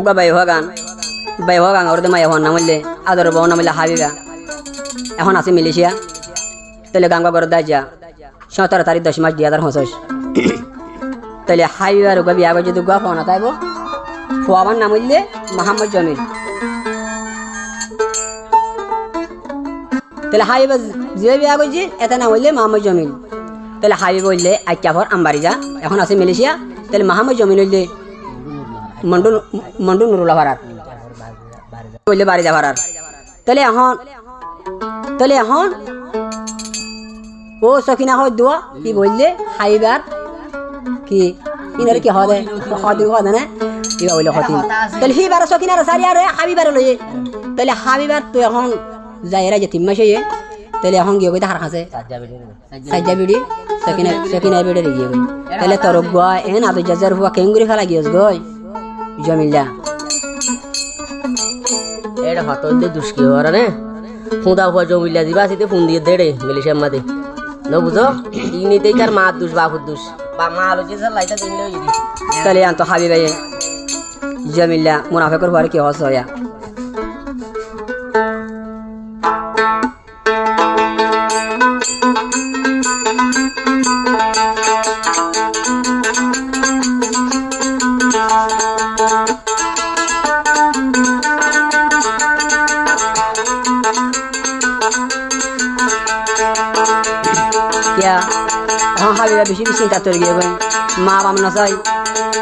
গা by Hogan ওর মাই হন না মূল্যে আদর বউ না মূল্যে হাবিবা এখন আছে মিলিশিয়া তাহলে গাঙ্গা গড় দায় যা 17 তারিখ 10 মাস 2025 তাহলে হাবিবার গা বিয়া করে যদি গা পাওনা তাইব ফুয়াবার নাম মূল্যে মোহাম্মদ জমিল তাহলে হাবিবা যে বিয়া করছি এটা নাম হইলে মোহাম্মদ জমিল তাহলে হাবিব হইলে আইকাভর আম্বারি যা এখন আছে মালয়েশিয়া তাহলে মোহাম্মদ জমিল হইলে মন্ডু নুরুল্লাহ ভাড়ার হইলে বাড়ি যা ভাড়ার তাহলে এখন ও সকিনা হয় দোয়া কি বললে হাবিবার কি ইনারে কি হবে হদি হবে না ইবা বলে হতি তাহলে হিবার সকিনার সারিয়া রে হাবিবার লয়ে তাহলে হাবিবার তো এখন যায়রা যে 3 মাসে তাহলে এখন গিয়ে কইতে হার খাসে সাজ্জা বিড়ি সকিনা বিড়ি রে গিয়ে তাহলে তোর গোয়া এন আদু জাজার হুয়া কেঙ্গুরি ফেলা গিয়েস গই জমিল্লা এটা হত দে দুষ্কি হরা রে ফুদা হুয়া জমিল্লা দিবা সিতে ফোন দিয়ে দেড়ে মিলিশাম মাদে ন বুঝো ইনিতেই কার মা দুষ বাপুর দুষ বা মা আলো যে লাইটা দিলে হই দি তাহলে আন তো হাবিবাই জমিল্লা মুনাফিকর বারে কি হস হয়া हाँ हाबिबा बेसि चिंता चल गए भाई माँ बाप न चाई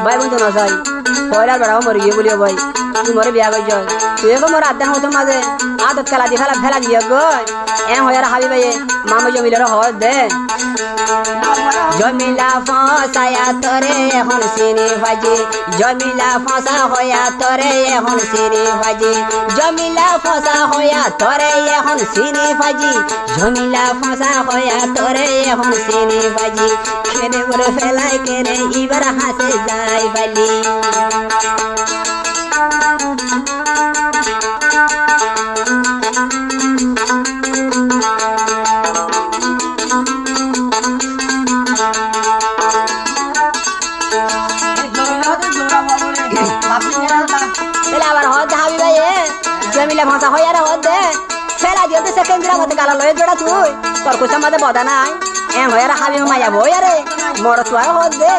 भाई बंधु न चाई पहलार बेड़ाओ मर गए बोलिए भाई तुम मोरे बिया गई जाए तु एक मोर आदान होतो माजे आदत खेला दी फेला दिया गई एम हो यार हाबिबा ये मामा जो मिले हो दे जमिला फसाया तोरे এখন সিনি বাজি জমিলা ফসা হয়া তরে এখন সিনি বাজি জমিলা ফসা হয়া তরে এখন সিনি বাজি জমিলা ফসা হয়া তরে এখন সিনি বাজি কেনে বলে ফেলাই কেনে ইবার হাসে যাই বালি জমিলা ভাষা হয় আর হদে ফেলা দিও তো সেকেন্ড গ্রাম মতে গালা লয়ে জোড়া তুই তোর কুসা মতে বদা নাই এম হয় আর হাবি মাইয়া বই আরে মর তুই হদে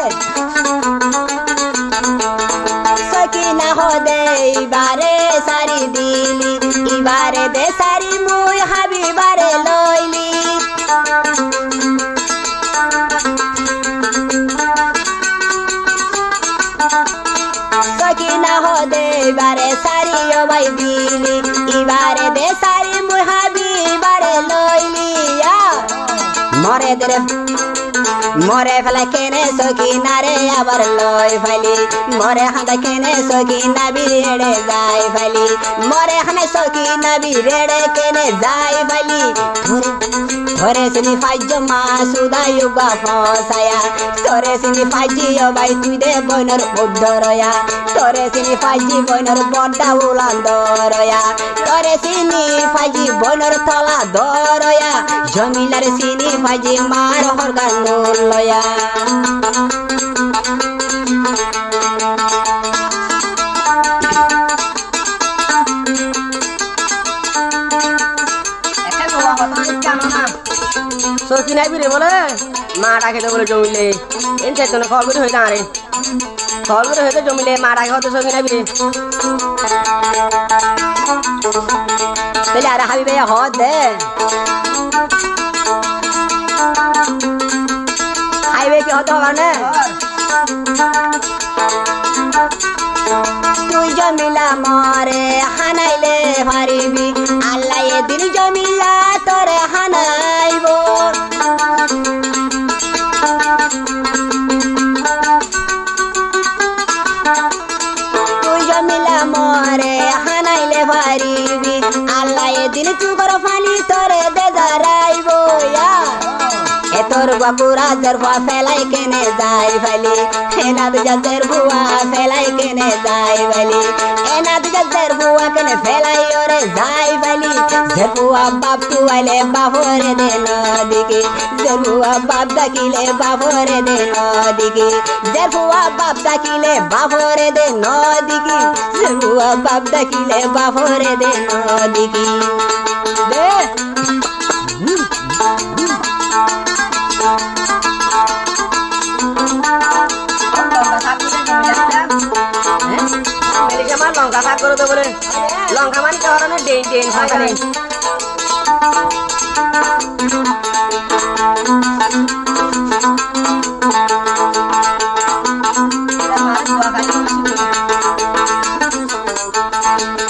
সকিনা হদে ইবারে সারি দিলি ইবারে দে সারি মুই হাবিবারে লইলি সকিনা হদে ইবারে সারি ও ভাই দিলি ইবারে দে সারি মুই হাবিবারে লইলি মরে ফেলা কেনে সকিনা রে আবার লই ফেলি মরে হাঁদা কেনে সকিনা বিরেড়ে যাই ফেলি মরে হানে সকিনা বিরেড়ে কেনে যাই ফেলি ধরে সিনি ফাইজ মা সুদাই গা ফসায়া তোরে সিনি ফাইজি ও ভাই তুই দে বইনর উদ্ধরয়া তোরে সিনি ফাইজি বইনর বড্ডা উলান দরয়া তোরে সিনি ফাইজি বইনর তলা দরয়া জমিলার সিনি ফাইজি মার হরগান লয়া সকি নাই বিরে বলে মা ডাকে তো বলে জমিলে এন চাইতো না খবর করে হয়ে দাঁড়ে খবর করে হয়তো জমিলে মা ডাকে হতো সকি নাই বিরে তাহলে আর হাবিবে হদ দে হাইবে কি হতো কারণে তুই জমিলা মরে হানাইলে পারিবি আল্লাহ এদিন জমিলা তোরে হানাইব তুই জমিলা মরে হানাইলে পারিবি আল্লাহ এদিন চুকর ফানি তোরে দে দাঁড়াইব তোর বাকুরা জরফা ফেলাই কেনে যাই ফালি এনা দুজা জরফুয়া ফেলাই কেনে যাই ফালি এনা দুজা জরফুয়া কেনে ফেলাই ওরে যাই ফালি জরফুয়া বাপ তুয়াইলে বাপরে দে নদিকে জরফুয়া বাপ ডাকিলে বাপরে দে নদিকে জরফুয়া বাপ ডাকিলে বাপরে দে নদিকে জরফুয়া বাপ ডাকিলে বাপরে দে নদিকে দে লঙ্কা শাক করো তো বলে লঙ্কা মানে কারণে ডেন ডেন হয় না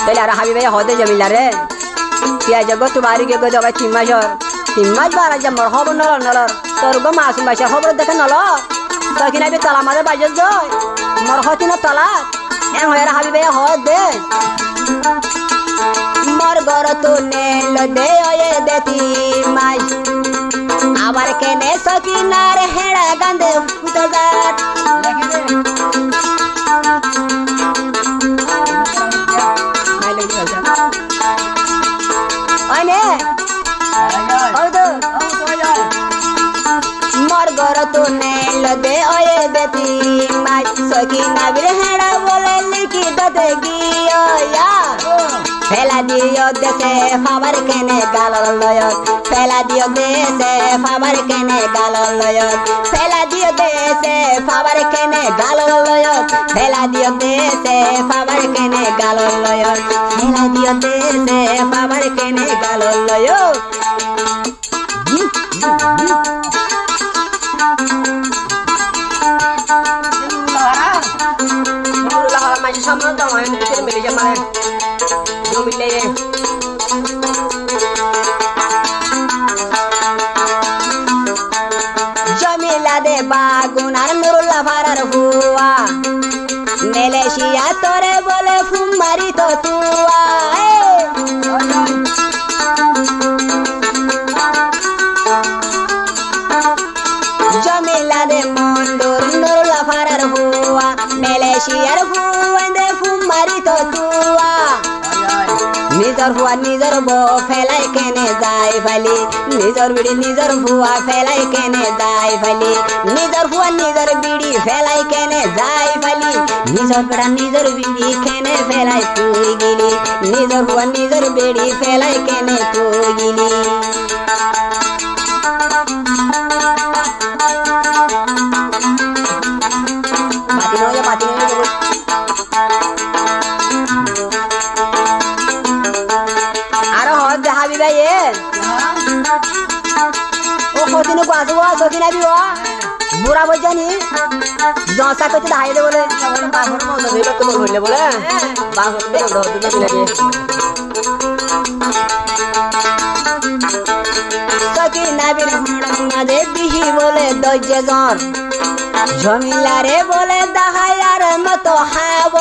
তাহলে আর হাবি ভাই হতে জমিলা রে পিয়া জগ তোমারি কে গো জগাই 3 মাস বার আজ মর খবর নল নল তোর গো মাসুম বাসা খবর দেখে নল তখন আবি তলা মারে বাজে জয় মর হতি না তলা এ হয়ের হাবি ভাই হ দে মর গর তো নেল দে ওয়ে দেতি মাস আবার কেনে সকিনার হেড়া গান্দে ফুটদার আনে মর গর তো নেল দে ওয়ে দেতি মাস সকিনার হেড়া বলে লিখি দতে গিয়া ফেলা দিও দেশে ফাবার কেনে গালর লয়ত ফেলা দিও দেশে ফাবার কেনে গালর লয়ত ফেলা দিও দেশে ফাবার কেনে গালর লয়ত ফেলা দিও দেশে ফাবার কেনে গালর লয়ত ফেলা দিও দেশে ফাবার কেনে গালর লয়ত জমিলা দে বাগুনার নুরুল্লাহ ফারার হুয়া মেলেশিয়া তোরে বলে ফুমারি তো তুয়া জমিলা দে মন্ডুর নুরুল্লাহ ফারার হুয়া মেলেশিয়ার হুয়া দে ফুমারি তো তুয়া নিজর হুয়া নিজর বো ফেলাই কেনে যাই ফালি নিজর বিড়ি নিজর ভুয়া ফেলাই কেনে যাই ফালি নিজর হুয়া নিজর বিড়ি ফেলাই কেনে যাই ফালি নিজর বেড়া নিজর বিড়ি কেনে ফেলাই তুই গিলি নিজর হুয়া নিজর বিড়ি ফেলাই কেনে তুই গিলি পাতি নয় হাবি ভাই ও কদিন আসবো কদিন আবি বুড়া বলছানি জসা করতে ধাই দে বলে বললে বলে সকি নাবির মাঝে দিহি বলে দৈর্য জন জমিলারে বলে দাহায়ার মতো হাব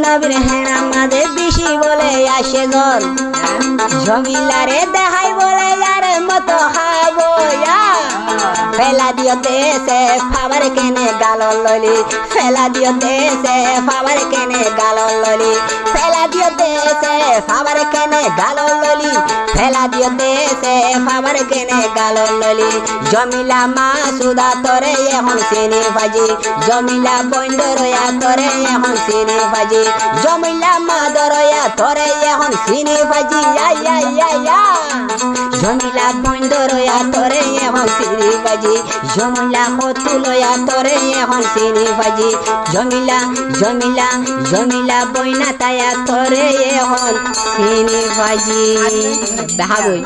নবীর হেনা মাঝে বেশি বলে আসে জন জমিলারে দেখাই বলে यार মতো হাবো ফেলা দিও দেশে ফাবার কেনে গালল ললি ফেলা দিও দেশে ফাবার কেনে গালল ললি ফেলা দিও দেশে ফাবার কেনে গালল ললি ফেলা দিও দেশে ফাবার কেনে গালল ললি জমিলা মা সুদা তোরে এখন চিনি বাজি জমিলা বন্ধরয়া তোরে এখন চিনি বাজি জমিলা মা দরয়া তোরে এখন চিনি বাজি জমিলা বন্ধরয়া তোরে এখন চিনি বাজি জমিলা কতুলয়া তোরে এখন চিনি বাজি জমিলা জমিলা জমিলা বইনা তায়া তোরে এখন চিনি বাজি দেখাবই